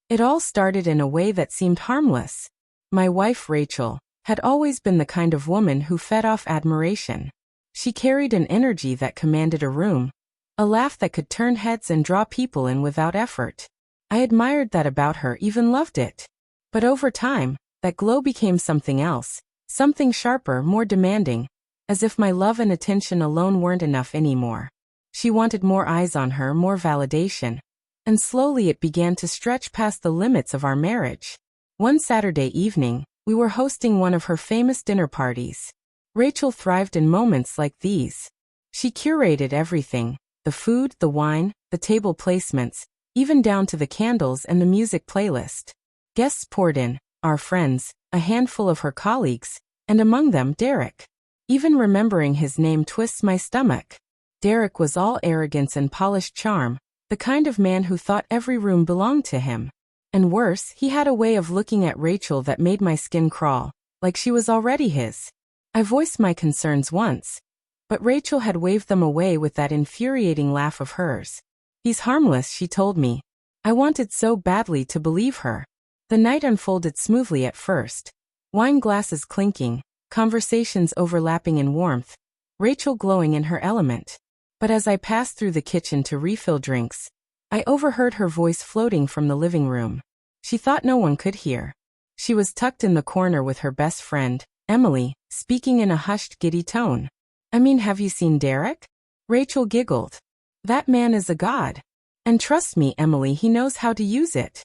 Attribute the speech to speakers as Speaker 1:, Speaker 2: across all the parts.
Speaker 1: It all started in a way that seemed harmless. My wife, Rachel, had always been the kind of woman who fed off admiration. She carried an energy that commanded a room, a laugh that could turn heads and draw people in without effort. I admired that about her, even loved it. But over time, that glow became something else, something sharper, more demanding, as if my love and attention alone weren't enough anymore. She wanted more eyes on her, more validation, and slowly it began to stretch past the limits of our marriage. One Saturday evening, we were hosting one of her famous dinner parties. Rachel thrived in moments like these. She curated everything, the food, the wine, the table placements, even down to the candles and the music playlist. Guests poured in, our friends, a handful of her colleagues, and among them Derek. Even remembering his name twists my stomach. Derek was all arrogance and polished charm, the kind of man who thought every room belonged to him. And worse, he had a way of looking at Rachel that made my skin crawl, like she was already his. I voiced my concerns once, but Rachel had waved them away with that infuriating laugh of hers. He's harmless, she told me. I wanted so badly to believe her. The night unfolded smoothly at first. Wine glasses clinking, conversations overlapping in warmth, Rachel glowing in her element. But as I passed through the kitchen to refill drinks, I overheard her voice floating from the living room. She thought no one could hear. She was tucked in the corner with her best friend, Emily, speaking in a hushed, giddy tone. I mean, have you seen Derek? Rachel giggled. That man is a god. And trust me, Emily, he knows how to use it.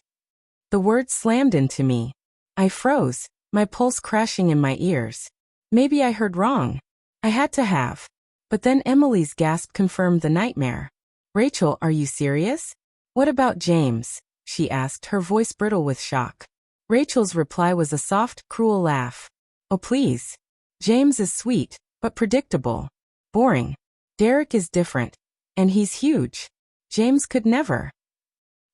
Speaker 1: The words slammed into me. I froze, my pulse crashing in my ears. Maybe I heard wrong. I had to have. But then Emily's gasp confirmed the nightmare. Rachel, are you serious? What about James? She asked, her voice brittle with shock. Rachel's reply was a soft, cruel laugh. Oh please. James is sweet, but predictable. Boring. Derek is different. And he's huge. James could never.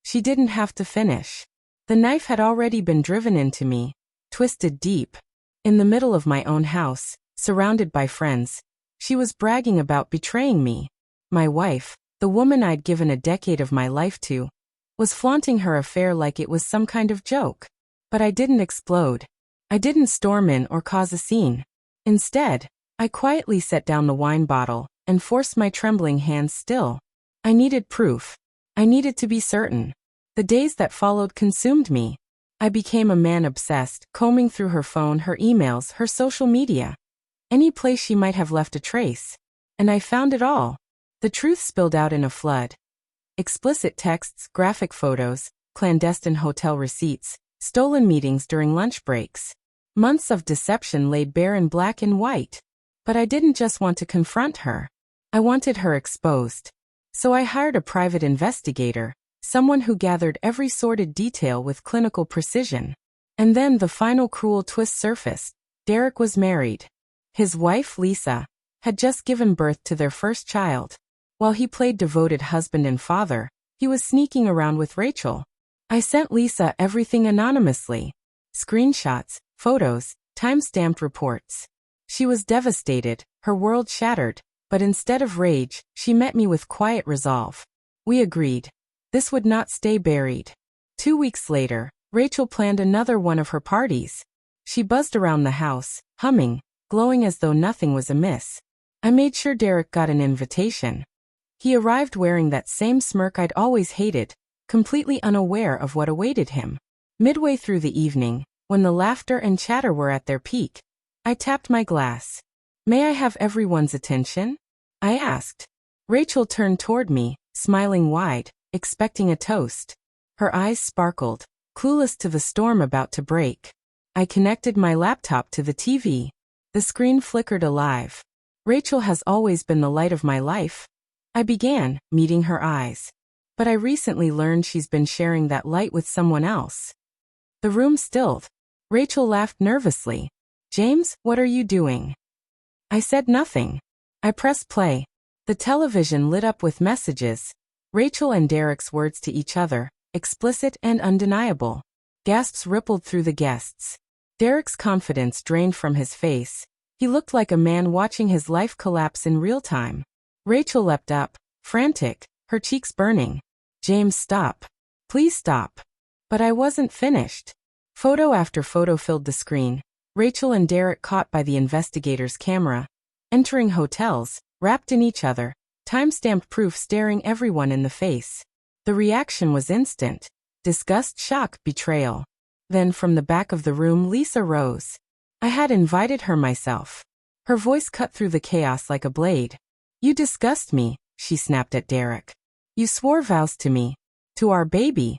Speaker 1: She didn't have to finish. The knife had already been driven into me, twisted deep. In the middle of my own house, surrounded by friends, she was bragging about betraying me. My wife, the woman I'd given a decade of my life to, was flaunting her affair like it was some kind of joke. But I didn't explode. I didn't storm in or cause a scene. Instead, I quietly set down the wine bottle and forced my trembling hands still. I needed proof. I needed to be certain. The days that followed consumed me. I became a man obsessed, combing through her phone, her emails, her social media. Any place she might have left a trace. And I found it all. The truth spilled out in a flood. Explicit texts, graphic photos, clandestine hotel receipts, stolen meetings during lunch breaks. Months of deception laid bare in black and white. But I didn't just want to confront her. I wanted her exposed. So I hired a private investigator, someone who gathered every sordid detail with clinical precision. And then the final cruel twist surfaced. Derek was married. His wife, Lisa, had just given birth to their first child. While he played devoted husband and father, he was sneaking around with Rachel. I sent Lisa everything anonymously. Screenshots, photos, time-stamped reports. She was devastated, her world shattered, but instead of rage, she met me with quiet resolve. We agreed. This would not stay buried. 2 weeks later, Rachel planned another one of her parties. She buzzed around the house, humming, glowing as though nothing was amiss. I made sure Derek got an invitation. He arrived wearing that same smirk I'd always hated, completely unaware of what awaited him. Midway through the evening, when the laughter and chatter were at their peak, I tapped my glass. May I have everyone's attention? I asked. Rachel turned toward me, smiling wide, expecting a toast. Her eyes sparkled, clueless to the storm about to break. I connected my laptop to the TV. The screen flickered alive. Rachel has always been the light of my life. I began, meeting her eyes. But I recently learned she's been sharing that light with someone else. The room stilled. Rachel laughed nervously. James, what are you doing? I said nothing. I pressed play. The television lit up with messages. Rachel and Derek's words to each other, explicit and undeniable. Gasps rippled through the guests. Derek's confidence drained from his face. He looked like a man watching his life collapse in real time. Rachel leapt up, frantic, her cheeks burning. James, stop. Please stop. But I wasn't finished. Photo after photo filled the screen. Rachel and Derek caught by the investigator's camera, entering hotels, wrapped in each other, time-stamped proof staring everyone in the face. The reaction was instant. Disgust, shock, betrayal. Then from the back of the room Lisa rose. I had invited her myself. Her voice cut through the chaos like a blade. You disgust me, she snapped at Derek. You swore vows to me. To our baby.